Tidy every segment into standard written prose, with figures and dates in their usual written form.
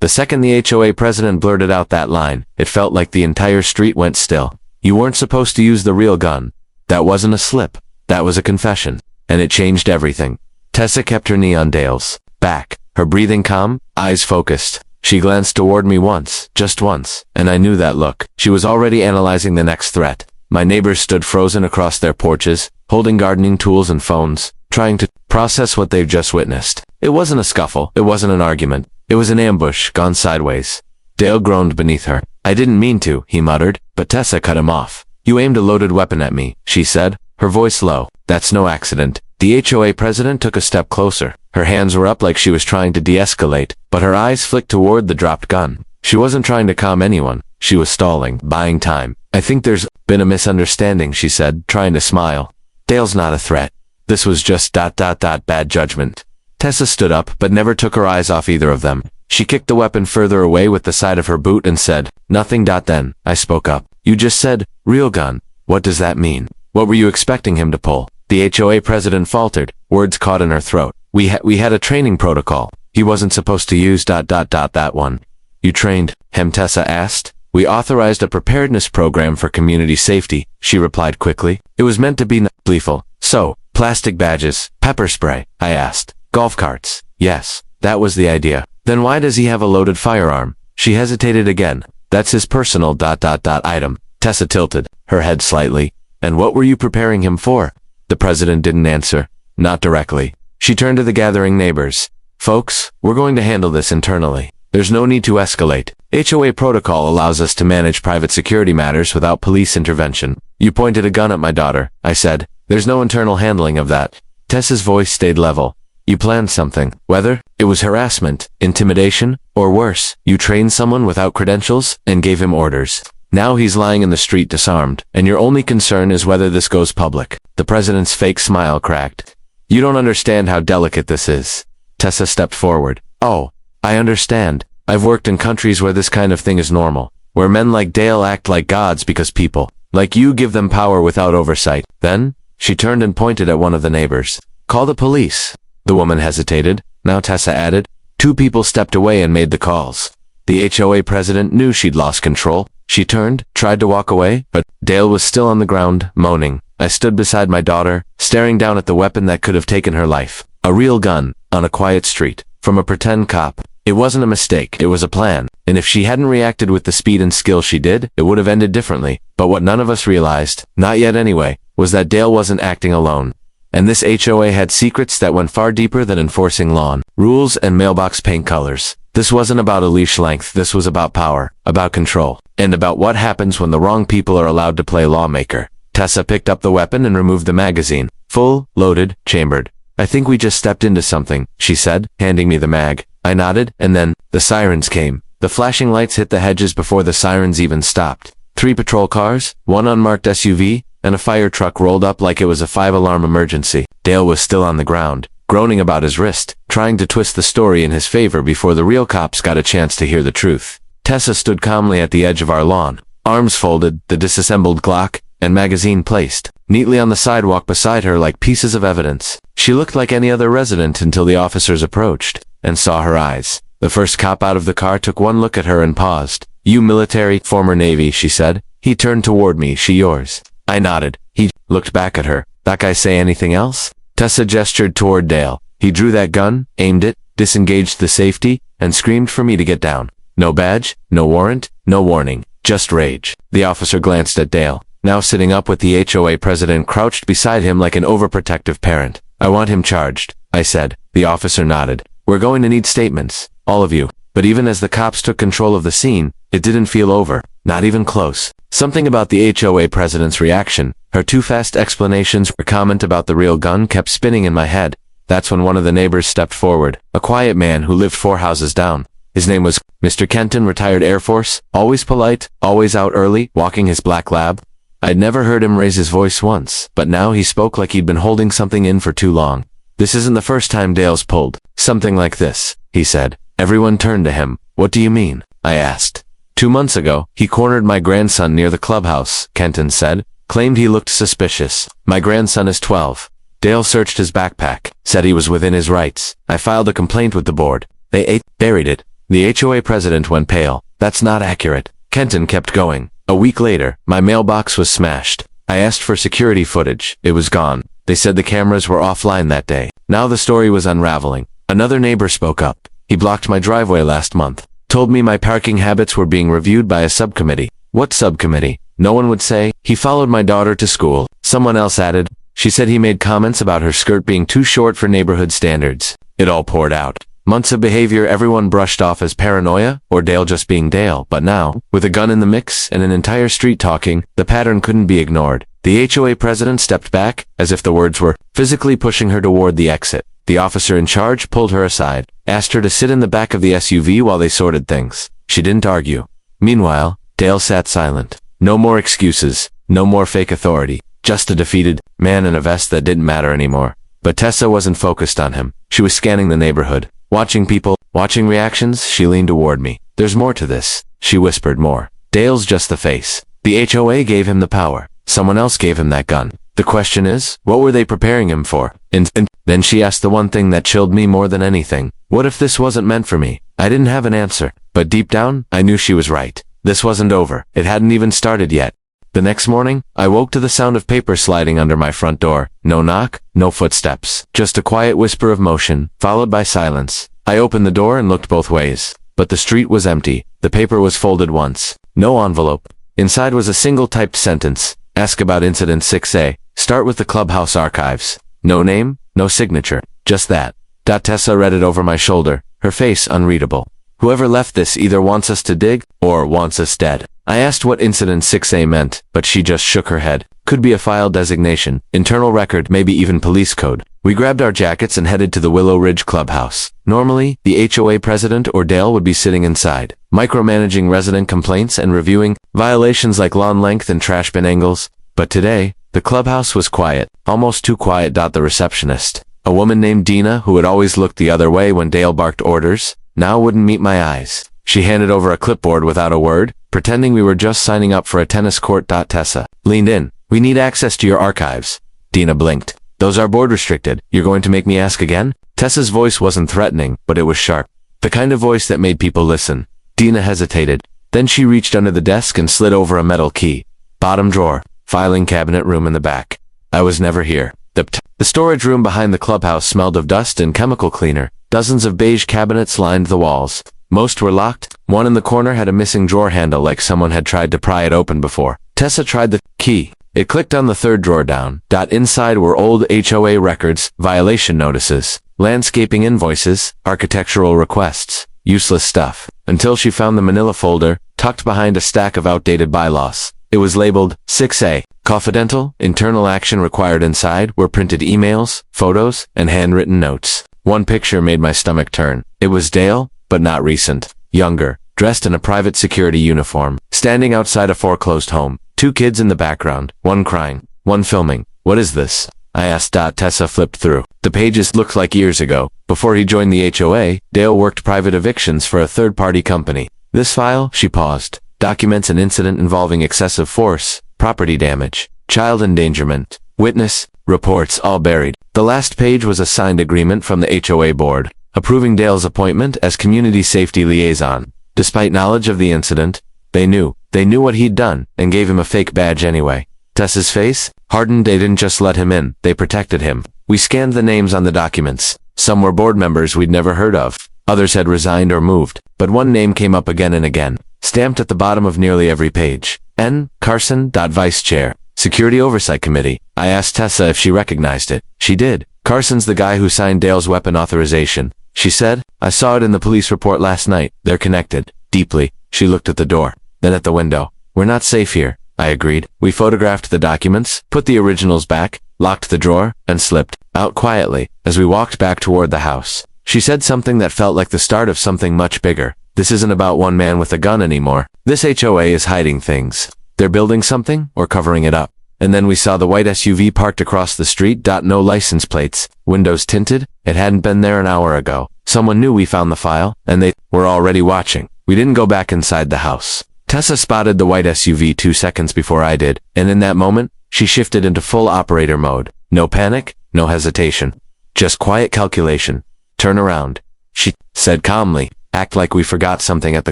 The second the HOA president blurted out that line, it felt like the entire street went still. You weren't supposed to use the real gun. That wasn't a slip. That was a confession. And it changed everything. Tessa kept her knee on Dale's back, her breathing calm, eyes focused. She glanced toward me once, just once, and I knew that look. She was already analyzing the next threat. My neighbors stood frozen across their porches, holding gardening tools and phones, trying to process what they've just witnessed. It wasn't a scuffle. It wasn't an argument. It was an ambush, gone sideways. Dale groaned beneath her. I didn't mean to, he muttered, but Tessa cut him off. You aimed a loaded weapon at me, she said, her voice low. That's no accident. The HOA president took a step closer. Her hands were up like she was trying to de-escalate, but her eyes flicked toward the dropped gun. She wasn't trying to calm anyone. She was stalling, buying time. I think there's been a misunderstanding, she said, trying to smile. Dale's not a threat. This was just ... bad judgment. Tessa stood up, but never took her eyes off either of them. She kicked the weapon further away with the side of her boot and said, Nothing. Then, I spoke up. You just said, real gun. What does that mean? What were you expecting him to pull? The HOA president faltered, words caught in her throat. We had a training protocol. He wasn't supposed to use ... that one. You trained him? Tessa asked. We authorized a preparedness program for community safety, she replied quickly. It was meant to be gleeful. So, plastic badges, pepper spray, I asked. Golf carts. Yes, that was the idea. Then why does he have a loaded firearm? She hesitated again. That's his personal ... item. Tessa tilted, her head slightly. And what were you preparing him for? The president didn't answer. Not directly. She turned to the gathering neighbors. Folks, we're going to handle this internally. There's no need to escalate. HOA protocol allows us to manage private security matters without police intervention. You pointed a gun at my daughter, I said. There's no internal handling of that. Tessa's voice stayed level. You planned something. Whether it was harassment, intimidation, or worse, you trained someone without credentials and gave him orders. Now he's lying in the street disarmed, and your only concern is whether this goes public. The president's fake smile cracked. You don't understand how delicate this is. Tessa stepped forward. Oh, I understand. I've worked in countries where this kind of thing is normal, where men like Dale act like gods because people like you give them power without oversight. Then, she turned and pointed at one of the neighbors. Call the police. The woman hesitated. Now Tessa added. 2 people stepped away and made the calls. The HOA president knew she'd lost control. She turned, tried to walk away, but Dale was still on the ground, moaning. I stood beside my daughter, staring down at the weapon that could have taken her life. A real gun, on a quiet street, from a pretend cop. It wasn't a mistake, it was a plan. And if she hadn't reacted with the speed and skill she did, it would have ended differently. But what none of us realized, not yet anyway, was that Dale wasn't acting alone. And this HOA had secrets that went far deeper than enforcing lawn, rules, and mailbox paint colors. This wasn't about a leash length, this was about power, about control, and about what happens when the wrong people are allowed to play lawmaker. Tessa picked up the weapon and removed the magazine. Full, loaded, chambered. I think we just stepped into something, she said, handing me the mag. I nodded, and then, the sirens came. The flashing lights hit the hedges before the sirens even stopped. 3 patrol cars, 1 unmarked SUV, and a fire truck rolled up like it was a 5-alarm emergency. Dale was still on the ground, groaning about his wrist, trying to twist the story in his favor before the real cops got a chance to hear the truth. Tessa stood calmly at the edge of our lawn, arms folded, the disassembled Glock and magazine placed neatly on the sidewalk beside her like pieces of evidence. She looked like any other resident until the officers approached and saw her eyes. The first cop out of the car took one look at her and paused. You military, former Navy, she said. He turned toward me. She yours? I nodded. He looked back at her. That guy say anything else? Tessa gestured toward Dale. He drew that gun, aimed it, disengaged the safety, and screamed for me to get down. No badge, no warrant, no warning, just rage. The officer glanced at Dale, now sitting up with the HOA president crouched beside him like an overprotective parent. I want him charged, I said. The officer nodded. We're going to need statements, all of you. But even as the cops took control of the scene, it didn't feel over, not even close. Something about the HOA president's reaction, her too fast explanations, her comment about the real gun kept spinning in my head. That's when one of the neighbors stepped forward, a quiet man who lived 4 houses down. His name was Mr. Kenton, retired Air Force, always polite, always out early, walking his black lab. I'd never heard him raise his voice once, but now he spoke like he'd been holding something in for too long. This isn't the first time Dale's pulled something like this, he said. Everyone turned to him. What do you mean? I asked. 2 months ago, he cornered my grandson near the clubhouse, Kenton said, claimed he looked suspicious. My grandson is 12. Dale searched his backpack, said he was within his rights. I filed a complaint with the board. They buried it. The HOA president went pale. That's not accurate. Kenton kept going. A week later, my mailbox was smashed. I asked for security footage. It was gone. They said the cameras were offline that day. Now the story was unraveling. Another neighbor spoke up. He blocked my driveway last month. Told me my parking habits were being reviewed by a subcommittee. What subcommittee? No one would say. He followed my daughter to school. Someone else added. She said he made comments about her skirt being too short for neighborhood standards. It all poured out. Months of behavior everyone brushed off as paranoia, or Dale just being Dale, but now, with a gun in the mix and an entire street talking, the pattern couldn't be ignored. The HOA president stepped back, as if the words were physically pushing her toward the exit. The officer in charge pulled her aside, asked her to sit in the back of the SUV while they sorted things. She didn't argue. Meanwhile, Dale sat silent. No more excuses, no more fake authority, just a defeated man in a vest that didn't matter anymore. But Tessa wasn't focused on him. She was scanning the neighborhood. Watching people, watching reactions, she leaned toward me. There's more to this. She whispered more. Dale's just the face. The HOA gave him the power. Someone else gave him that gun. The question is, what were they preparing him for? And then she asked the one thing that chilled me more than anything. What if this wasn't meant for me? I didn't have an answer. But deep down, I knew she was right. This wasn't over. It hadn't even started yet. The next morning, I woke to the sound of paper sliding under my front door. No knock, no footsteps. Just a quiet whisper of motion, followed by silence. I opened the door and looked both ways. But the street was empty. The paper was folded once. No envelope. Inside was a single typed sentence. Ask about Incident 6A. Start with the clubhouse archives. No name, no signature. Just that. Tessa read it over my shoulder, her face unreadable. Whoever left this either wants us to dig, or wants us dead. I asked what Incident 6A meant, but she just shook her head. Could be a file designation, internal record, maybe even police code. We grabbed our jackets and headed to the Willow Ridge clubhouse. Normally, the HOA president or Dale would be sitting inside, micromanaging resident complaints and reviewing violations like lawn length and trash bin angles. But today, the clubhouse was quiet, almost too quiet. The receptionist, a woman named Dina who had always looked the other way when Dale barked orders, now wouldn't meet my eyes. She handed over a clipboard without a word, pretending we were just signing up for a tennis court. Tessa leaned in. We need access to your archives. Dina blinked. Those are board restricted. You're going to make me ask again? Tessa's voice wasn't threatening, but it was sharp. The kind of voice that made people listen. Dina hesitated. Then she reached under the desk and slid over a metal key. Bottom drawer. Filing cabinet room in the back. I was never here. The storage room behind the clubhouse smelled of dust and chemical cleaner. Dozens of beige cabinets lined the walls. Most were locked. One in the corner had a missing drawer handle like someone had tried to pry it open before. Tessa tried the key. It clicked on the third drawer down. Inside were old HOA records, violation notices, landscaping invoices, architectural requests. Useless stuff. Until she found the manila folder, tucked behind a stack of outdated bylaws. It was labeled 6A. Confidential, internal action required. Inside were printed emails, photos, and handwritten notes. One picture made my stomach turn. It was Dale, but not recent. Younger, dressed in a private security uniform, standing outside a foreclosed home. Two kids in the background, one crying, one filming. What is this? I asked. Tessa flipped through. The pages looked like years ago. Before he joined the HOA, Dale worked private evictions for a third-party company. This file, she paused, documents an incident involving excessive force, property damage, child endangerment, witness, reports all buried. The last page was a signed agreement from the HOA board, approving Dale's appointment as community safety liaison. Despite knowledge of the incident, they knew what he'd done, and gave him a fake badge anyway. Tessa's face hardened. They didn't just let him in, they protected him. We scanned the names on the documents. Some were board members we'd never heard of. Others had resigned or moved, but one name came up again and again, stamped at the bottom of nearly every page. N. Carson. Vice Chair, Security Oversight Committee. I asked Tessa if she recognized it. She did. Carson's the guy who signed Dale's weapon authorization. She said, I saw it in the police report last night. They're connected. Deeply. She looked at the door, then at the window. We're not safe here, I agreed. We photographed the documents, put the originals back, locked the drawer, and slipped out quietly as we walked back toward the house. She said something that felt like the start of something much bigger. This isn't about one man with a gun anymore. This HOA is hiding things. They're building something or covering it up. And then we saw the white SUV parked across the street. No license plates, windows tinted. It hadn't been there an hour ago. Someone knew we found the file, and they were already watching. We didn't go back inside the house. Tessa spotted the white SUV 2 seconds before I did, and in that moment, she shifted into full operator mode. No panic, no hesitation. Just quiet calculation. Turn around, she said calmly. act like we forgot something at the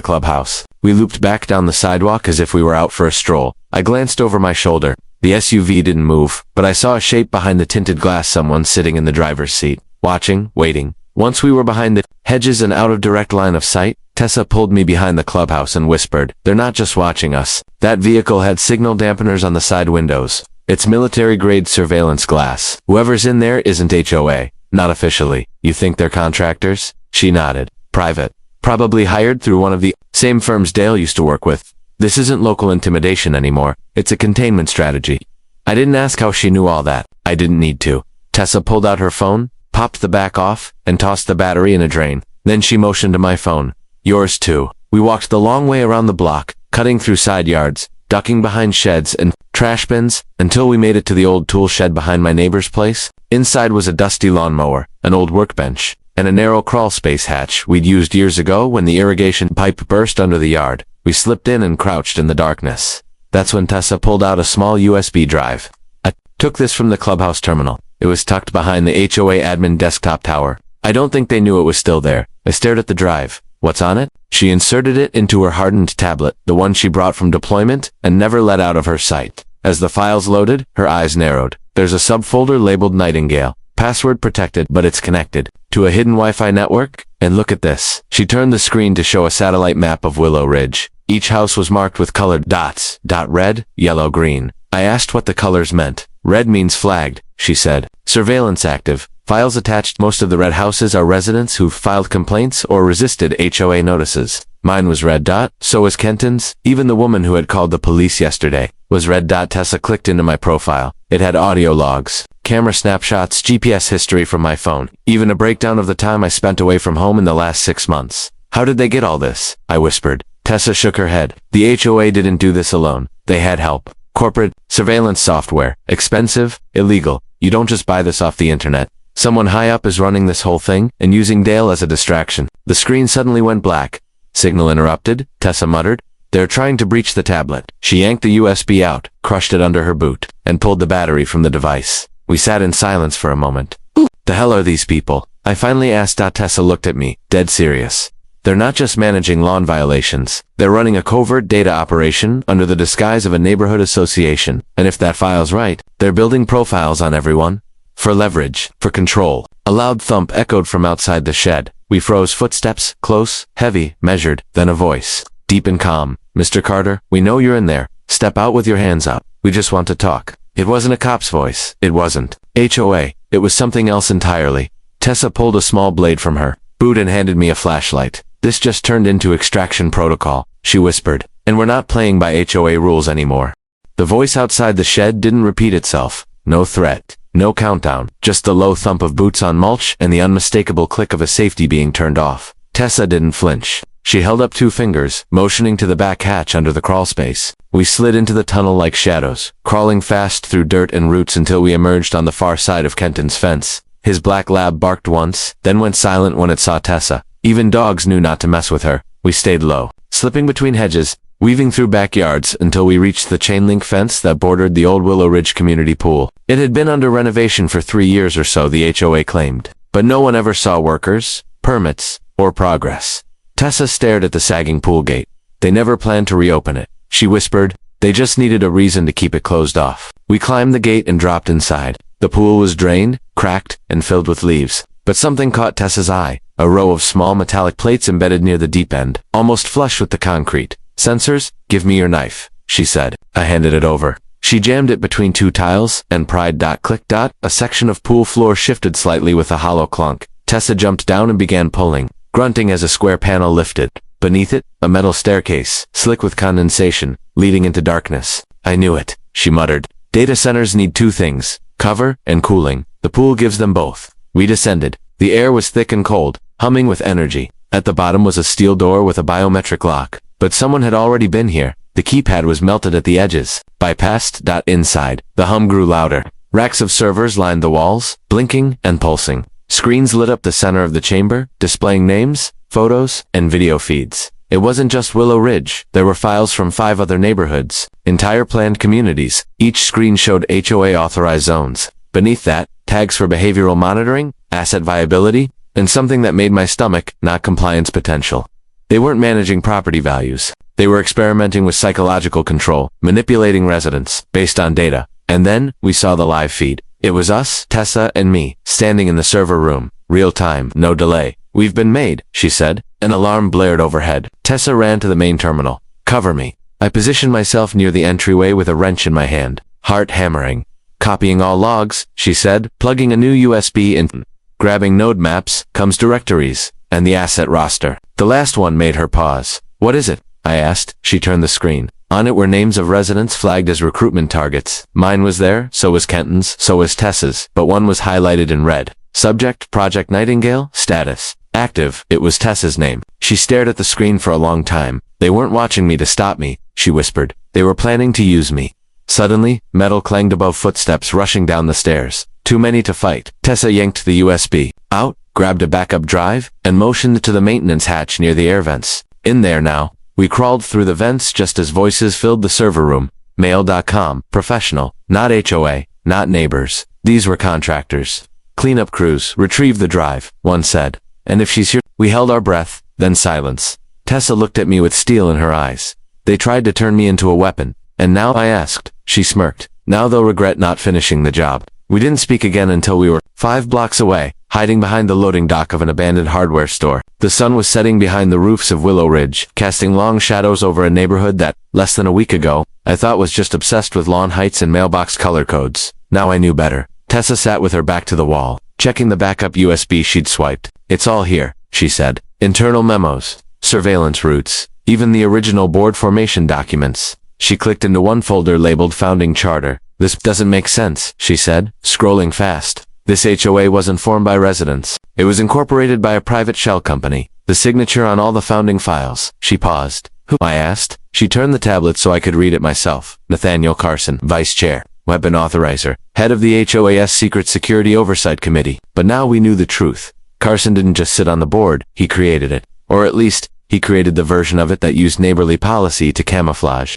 clubhouse. We looped back down the sidewalk as if we were out for a stroll. I glanced over my shoulder. The SUV didn't move, but I saw a shape behind the tinted glass, someone sitting in the driver's seat, watching, waiting. Once we were behind the hedges and out of direct line of sight, Tessa pulled me behind the clubhouse and whispered, "They're not just watching us. That vehicle had signal dampeners on the side windows. It's military-grade surveillance glass. Whoever's in there isn't HOA. Not officially. You think they're contractors?" She nodded. "Private. Probably hired through one of the same firms Dale used to work with. This isn't local intimidation anymore. It's a containment strategy." I didn't ask how she knew all that. I didn't need to. Tessa pulled out her phone, popped the back off, and tossed the battery in a drain. Then she motioned to my phone. "Yours too." We walked the long way around the block, cutting through side yards, ducking behind sheds and trash bins, until we made it to the old tool shed behind my neighbor's place. Inside was a dusty lawnmower, an old workbench, and a narrow crawl space hatch we'd used years ago when the irrigation pipe burst under the yard. We slipped in and crouched in the darkness. That's when Tessa pulled out a small USB drive. I took this from the clubhouse terminal. It was tucked behind the HOA admin desktop tower. I don't think they knew it was still there. I stared at the drive. "What's on it?" She inserted it into her hardened tablet, the one she brought from deployment, and never let out of her sight. As the files loaded, her eyes narrowed. "There's a subfolder labeled Nightingale. Password protected, but it's connected to a hidden Wi-Fi network. And look at this." She turned the screen to show a satellite map of Willow Ridge. Each house was marked with colored dots, red, yellow, green. I asked what the colors meant. "Red means flagged," she said. "Surveillance active. Files attached. Most of the red houses are residents who've filed complaints or resisted HOA notices. Mine was red dot, so was Kenton's. Even the woman who had called the police yesterday was red dot." Tessa clicked into my profile. It had audio logs, camera snapshots, GPS history from my phone, even a breakdown of the time I spent away from home in the last 6 months. "How did they get all this?" I whispered. Tessa shook her head. "The HOA didn't do this alone. They had help. Corporate surveillance software. Expensive, illegal. You don't just buy this off the internet. Someone high up is running this whole thing and using Dale as a distraction." The screen suddenly went black. "Signal interrupted," Tessa muttered. "They're trying to breach the tablet." She yanked the USB out, crushed it under her boot, and pulled the battery from the device. We sat in silence for a moment. "Who the hell are these people?" I finally asked. Tessa looked at me, dead serious. "They're not just managing lawn violations. They're running a covert data operation under the disguise of a neighborhood association. And if that file's right, they're building profiles on everyone. For leverage, for control." A loud thump echoed from outside the shed. We froze. Footsteps, close, heavy, measured, then a voice, deep and calm. "Mr. Carter, we know you're in there. Step out with your hands up. We just want to talk." It wasn't a cop's voice. It wasn't HOA. It was something else entirely. Tessa pulled a small blade from her boot and handed me a flashlight. "This just turned into extraction protocol," she whispered. "And we're not playing by HOA rules anymore." The voice outside the shed didn't repeat itself. No threat. No countdown, just the low thump of boots on mulch and the unmistakable click of a safety being turned off. Tessa didn't flinch. She held up 2 fingers, motioning to the back hatch under the crawl space. We slid into the tunnel like shadows, crawling fast through dirt and roots until we emerged on the far side of Kenton's fence. His black lab barked once, then went silent when it saw Tessa. Even dogs knew not to mess with her. We stayed low, slipping between hedges, weaving through backyards until we reached the chain-link fence that bordered the old Willow Ridge community pool. It had been under renovation for 3 years or so, the HOA claimed. But no one ever saw workers, permits, or progress. Tessa stared at the sagging pool gate. "They never planned to reopen it," she whispered. "They just needed a reason to keep it closed off." We climbed the gate and dropped inside. The pool was drained, cracked, and filled with leaves. But something caught Tessa's eye. A row of small metallic plates embedded near the deep end, almost flush with the concrete. "Sensors? Give me your knife," she said. I handed it over. She jammed it between 2 tiles and pried. Click. A section of pool floor shifted slightly with a hollow clunk. Tessa jumped down and began pulling, grunting as a square panel lifted. Beneath it, a metal staircase, slick with condensation, leading into darkness. "I knew it," she muttered. "Data centers need 2 things, cover and cooling. The pool gives them both." We descended. The air was thick and cold, humming with energy. At the bottom was a steel door with a biometric lock. But someone had already been here. The keypad was melted at the edges. Bypassed. Inside, the hum grew louder. Racks of servers lined the walls, blinking and pulsing. Screens lit up the center of the chamber, displaying names, photos, and video feeds. It wasn't just Willow Ridge. There were files from 5 other neighborhoods, entire planned communities. Each screen showed HOA authorized zones. Beneath that, tags for behavioral monitoring, asset viability, and something that made my stomach, not compliance potential. They weren't managing property values. They were experimenting with psychological control, manipulating residents, based on data. And then, we saw the live feed. It was us, Tessa, and me, standing in the server room. Real time, no delay. "We've been made," she said. An alarm blared overhead. Tessa ran to the main terminal. "Cover me." I positioned myself near the entryway with a wrench in my hand, heart hammering. "Copying all logs," she said, plugging a new USB in. Grabbing node maps, comes directories, and the asset roster. The last one made her pause. "What is it?" I asked. She turned the screen. On it were names of residents flagged as recruitment targets. Mine was there, so was Kenton's, so was Tessa's, but one was highlighted in red. Subject, Project Nightingale, status, active. It was Tessa's name. She stared at the screen for a long time. "They weren't watching me to stop me," she whispered. "They were planning to use me." Suddenly, metal clanged above footsteps rushing down the stairs. Too many to fight. Tessa yanked the USB out, grabbed a backup drive, and motioned to the maintenance hatch near the air vents. "In there now." We crawled through the vents just as voices filled the server room. Mail.com, professional, not HOA, not neighbors. These were contractors. "Cleanup crews, retrieve the drive," one said. "And if she's here..." We held our breath, then silence. Tessa looked at me with steel in her eyes. "They tried to turn me into a weapon. And now?" I asked. She smirked. "Now they'll regret not finishing the job." We didn't speak again until we were 5 blocks away, hiding behind the loading dock of an abandoned hardware store. The sun was setting behind the roofs of Willow Ridge, casting long shadows over a neighborhood that, less than a week ago, I thought was just obsessed with lawn heights and mailbox color codes. Now I knew better. Tessa sat with her back to the wall, checking the backup USB she'd swiped. "It's all here," she said. "Internal memos, surveillance routes, even the original board formation documents." She clicked into one folder labeled Founding Charter. "This doesn't make sense," she said, scrolling fast. "This HOA wasn't formed by residents. It was incorporated by a private shell company. The signature on all the founding files." She paused. "Who?" I asked. She turned the tablet so I could read it myself. "Nathaniel Carson, Vice Chair, Weapon Authorizer, Head of the HOA's Secret Security Oversight Committee." But now we knew the truth. Carson didn't just sit on the board, he created it. Or at least, he created the version of it that used neighborly policy to camouflage.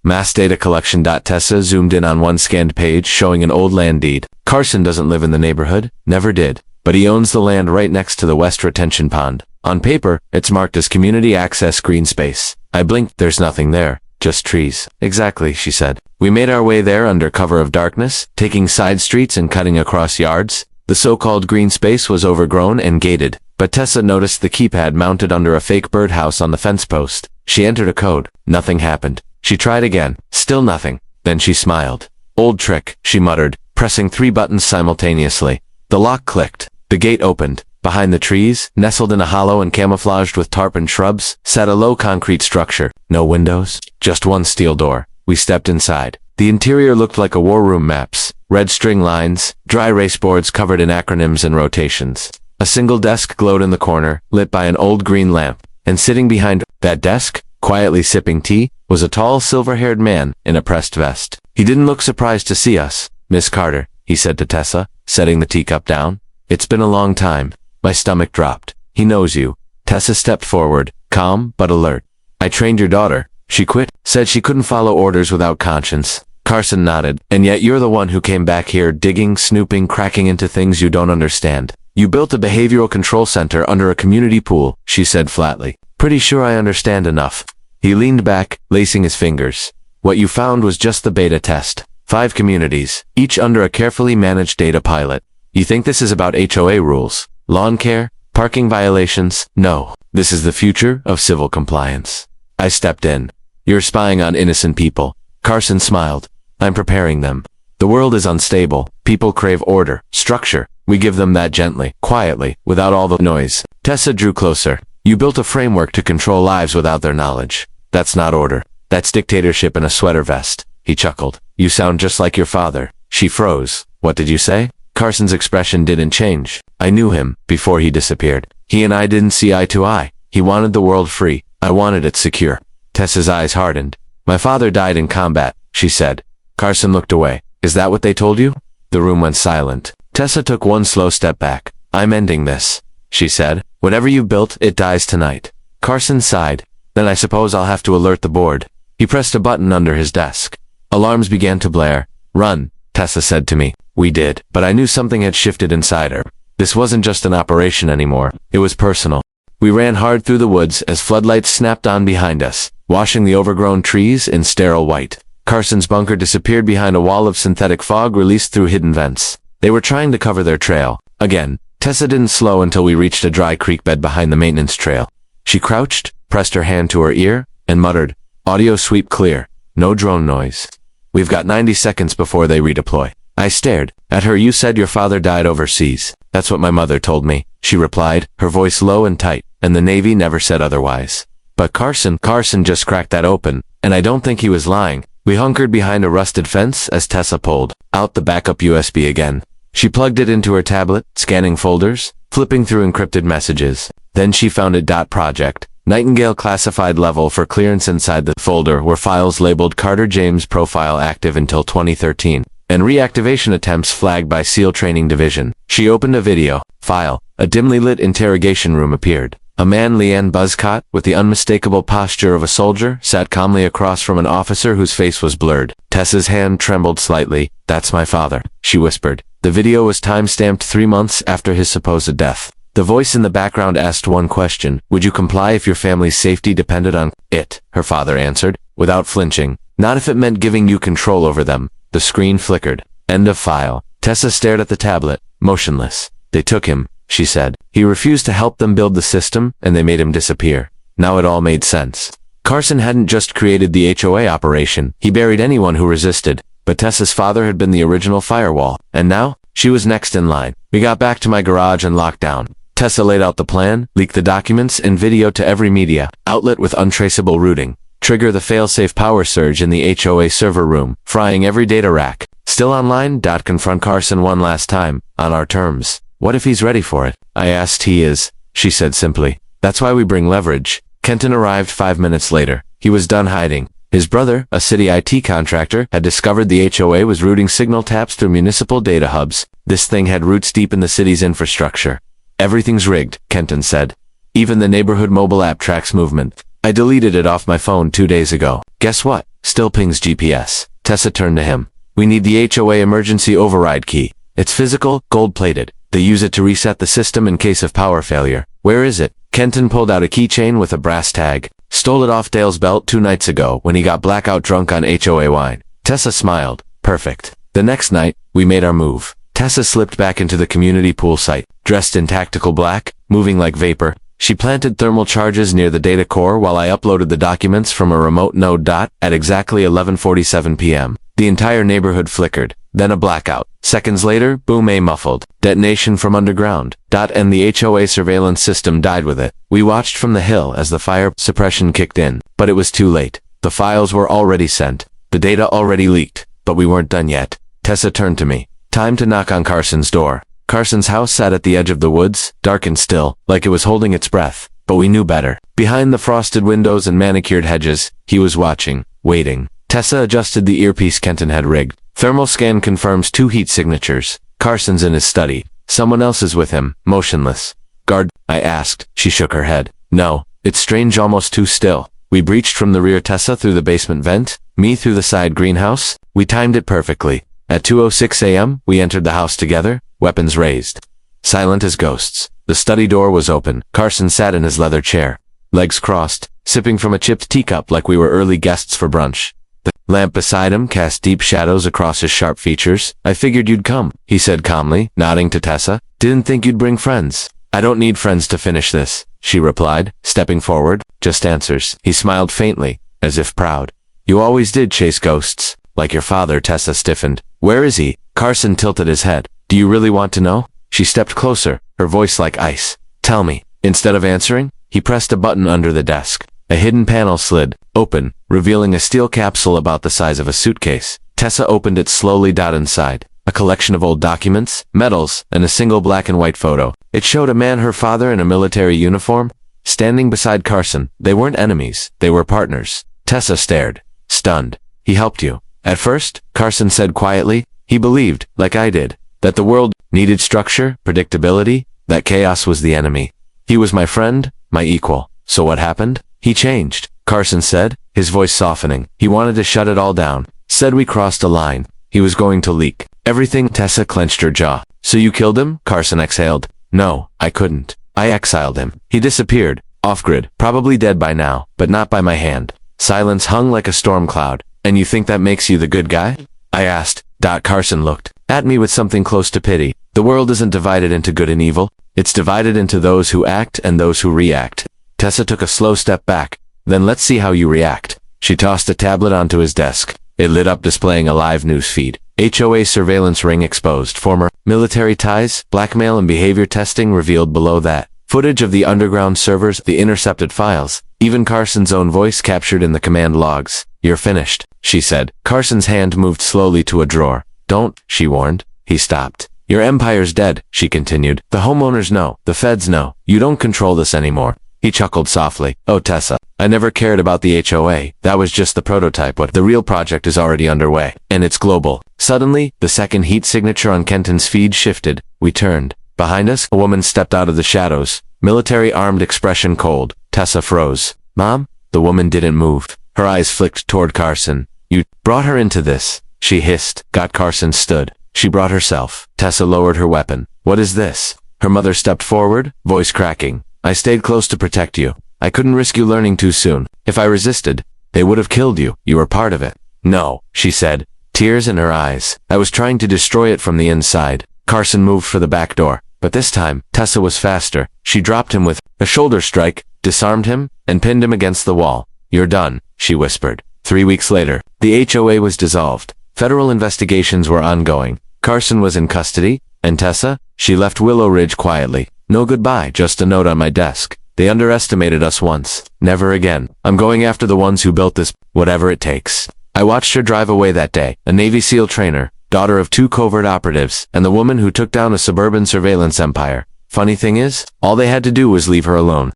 Mass data collection. Tessa zoomed in on one scanned page showing an old land deed. "Carson doesn't live in the neighborhood, never did, but he owns the land right next to the West Retention Pond. On paper, it's marked as community access green space." I blinked. "There's nothing there, just trees." "Exactly," she said. "We made our way there under cover of darkness, taking side streets and cutting across yards. The so-called green space was overgrown and gated, but Tessa noticed the keypad mounted under a fake birdhouse on the fence post. She entered a code. Nothing happened. She tried again. Still nothing. Then she smiled. "Old trick," she muttered, pressing 3 buttons simultaneously. The lock clicked. The gate opened. Behind the trees, nestled in a hollow and camouflaged with tarp and shrubs, sat a low concrete structure. No windows, just one steel door. We stepped inside. The interior looked like a war room. Maps, red string lines, dry erase boards covered in acronyms and rotations. A single desk glowed in the corner, lit by an old green lamp. And sitting behind that desk, quietly sipping tea, was a tall, silver-haired man in a pressed vest. He didn't look surprised to see us. "Miss Carter," he said to Tessa, setting the teacup down. "It's been a long time." My stomach dropped. "He knows you." Tessa stepped forward, calm but alert. "I trained your daughter. She quit, said she couldn't follow orders without conscience." Carson nodded. "And yet you're the one who came back here digging, snooping, cracking into things you don't understand. You built a behavioral control center under a community pool," she said flatly. "Pretty sure I understand enough." He leaned back, lacing his fingers. "What you found was just the beta test. 5 communities, each under a carefully managed data pilot. You think this is about HOA rules, lawn care, parking violations? No. This is the future of civil compliance." I stepped in. "You're spying on innocent people." Carson smiled. "I'm preparing them. The world is unstable. People crave order, structure. We give them that gently, quietly, without all the noise." Tessa drew closer. "You built a framework to control lives without their knowledge. That's not order. That's dictatorship in a sweater vest." He chuckled. "You sound just like your father." She froze. "What did you say?" Carson's expression didn't change. I knew him before he disappeared. He and I didn't see eye to eye. He wanted the world free. I wanted it secure. Tessa's eyes hardened. "My father died in combat," she said. Carson looked away. "Is that what they told you?" The room went silent. Tessa took one slow step back. "I'm ending this," she said. "Whatever you built, it dies tonight." Carson sighed. "Then I suppose I'll have to alert the board." He pressed a button under his desk. Alarms began to blare. "Run," Tessa said to me. We did, but I knew something had shifted inside her. This wasn't just an operation anymore. It was personal. We ran hard through the woods as floodlights snapped on behind us, washing the overgrown trees in sterile white. Carson's bunker disappeared behind a wall of synthetic fog released through hidden vents. They were trying to cover their trail. Again, Tessa didn't slow until we reached a dry creek bed behind the maintenance trail. She crouched, pressed her hand to her ear, and muttered, "Audio sweep clear. No drone noise. We've got 90 seconds before they redeploy." I stared at her. "You said your father died overseas." "That's what my mother told me," she replied, her voice low and tight, "and the Navy never said otherwise." But Carson just cracked that open, and I don't think he was lying. We hunkered behind a rusted fence as Tessa pulled out the backup USB again. She plugged it into her tablet, scanning folders, flipping through encrypted messages. Then she found a .project Nightingale classified level for clearance. Inside the folder were files labeled Carter James profile active until 2013, and reactivation attempts flagged by SEAL Training Division. She opened a video file. A dimly lit interrogation room appeared. A man, Leanne Buzzcott, with the unmistakable posture of a soldier, sat calmly across from an officer whose face was blurred. Tessa's hand trembled slightly. "That's my father," she whispered. The video was time-stamped 3 months after his supposed death. The voice in the background asked one question: "Would you comply if your family's safety depended on it?" Her father answered, without flinching, "Not if it meant giving you control over them." The screen flickered. End of file. Tessa stared at the tablet, motionless. "They took him," she said. "He refused to help them build the system, and they made him disappear." Now it all made sense. Carson hadn't just created the HOA operation, he buried anyone who resisted. But Tessa's father had been the original firewall, and now, she was next in line. We got back to my garage and locked down. Tessa laid out the plan, leaked the documents and video to every media outlet with untraceable routing. Trigger the failsafe power surge in the HOA server room, frying every data rack. Still online? Confront Carson one last time, on our terms. "What if he's ready for it?" I asked. "He is," she said simply. "That's why we bring leverage." Kenton arrived 5 minutes later. He was done hiding. His brother, a city IT contractor, had discovered the HOA was routing signal taps through municipal data hubs. This thing had roots deep in the city's infrastructure. "Everything's rigged," Kenton said. "Even the neighborhood mobile app tracks movement. I deleted it off my phone 2 days ago. Guess what? Still pings GPS." Tessa turned to him. "We need the HOA emergency override key. It's physical, gold-plated. They use it to reset the system in case of power failure." "Where is it?" Kenton pulled out a keychain with a brass tag. "Stole it off Dale's belt 2 nights ago when he got blackout drunk on HOA wine." Tessa smiled. "Perfect." The next night, we made our move. Tessa slipped back into the community pool site, dressed in tactical black, moving like vapor. She planted thermal charges near the data core while I uploaded the documents from a remote node. At exactly 11:47 p.m., the entire neighborhood flickered, then a blackout. Seconds later, boom, a muffled detonation from underground. And the HOA surveillance system died with it. We watched from the hill as the fire suppression kicked in, but it was too late. The files were already sent, the data already leaked, but we weren't done yet. Tessa turned to me. Time to knock on Carson's door. Carson's house sat at the edge of the woods, dark and still, like it was holding its breath. But we knew better. Behind the frosted windows and manicured hedges, he was watching, waiting. Tessa adjusted the earpiece Kenton had rigged. Thermal scan confirms 2 heat signatures. Carson's in his study. Someone else is with him, motionless. "Guard?" I asked. She shook her head. "No. It's strange, almost too still." We breached from the rear, Tessa through the basement vent, me through the side greenhouse. We timed it perfectly. At 2:06 a.m., we entered the house together, weapons raised. Silent as ghosts. The study door was open. Carson sat in his leather chair, legs crossed, sipping from a chipped teacup like we were early guests for brunch. The lamp beside him cast deep shadows across his sharp features. "I figured you'd come," he said calmly, nodding to Tessa. "Didn't think you'd bring friends." "I don't need friends to finish this," she replied, stepping forward. "Just answers." He smiled faintly, as if proud. "You always did chase ghosts, like your father." Tessa stiffened. "Where is he?" Carson tilted his head. "Do you really want to know?" She stepped closer, her voice like ice. "Tell me." Instead of answering, he pressed a button under the desk. A hidden panel slid open, revealing a steel capsule about the size of a suitcase. Tessa opened it slowly. Inside, a collection of old documents, medals, and a single black and white photo. It showed a man, her father, in a military uniform, standing beside Carson. They weren't enemies, they were partners. Tessa stared, stunned. "He helped you." "At first," Carson said quietly, "he believed, like I did, that the world needed structure, predictability, that chaos was the enemy. He was my friend, my equal. So what happened? He changed," Carson said, his voice softening. "He wanted to shut it all down. Said we crossed a line. He was going to leak everything." Tessa clenched her jaw. "So you killed him?" Carson exhaled. "No, I couldn't. I exiled him. He disappeared, off-grid, probably dead by now, but not by my hand. Silence hung like a storm cloud. And you think that makes you the good guy? I asked. Carson looked at me with something close to pity. The world isn't divided into good and evil. It's divided into those who act and those who react. Tessa took a slow step back. Then let's see how you react. She tossed a tablet onto his desk. It lit up, displaying a live news feed. HOA surveillance ring exposed. Former military ties, blackmail and behavior testing revealed below that. Footage of the underground servers, the intercepted files. Even Carson's own voice captured in the command logs. You're finished, she said. Carson's hand moved slowly to a drawer. Don't, she warned. He stopped. Your empire's dead, she continued. The homeowners know. The feds know. You don't control this anymore. He chuckled softly. Oh, Tessa, I never cared about the HOA. That was just the prototype. What the real project is already underway. And it's global. Suddenly, the second heat signature on Kenton's feed shifted. We turned. Behind us, a woman stepped out of the shadows. Military armed, expression cold. Tessa froze. Mom? The woman didn't move. Her eyes flicked toward Carson. You brought her into this, she hissed. Carson stood. She brought herself. Tessa lowered her weapon. What is this? Her mother stepped forward, voice cracking. I stayed close to protect you. I couldn't risk you learning too soon. If I resisted, they would have killed you. You were part of it. No, she said, tears in her eyes. I was trying to destroy it from the inside. Carson moved for the back door. But this time, Tessa was faster. She dropped him with a shoulder strike, disarmed him, and pinned him against the wall. You're done, she whispered. 3 weeks later, the HOA was dissolved. Federal investigations were ongoing. Carson was in custody, and Tessa, she left Willow Ridge quietly. No goodbye, just a note on my desk. They underestimated us once. Never again. I'm going after the ones who built this, whatever it takes. I watched her drive away that day, a Navy SEAL trainer, daughter of 2 covert operatives, and the woman who took down a suburban surveillance empire. Funny thing is, all they had to do was leave her alone.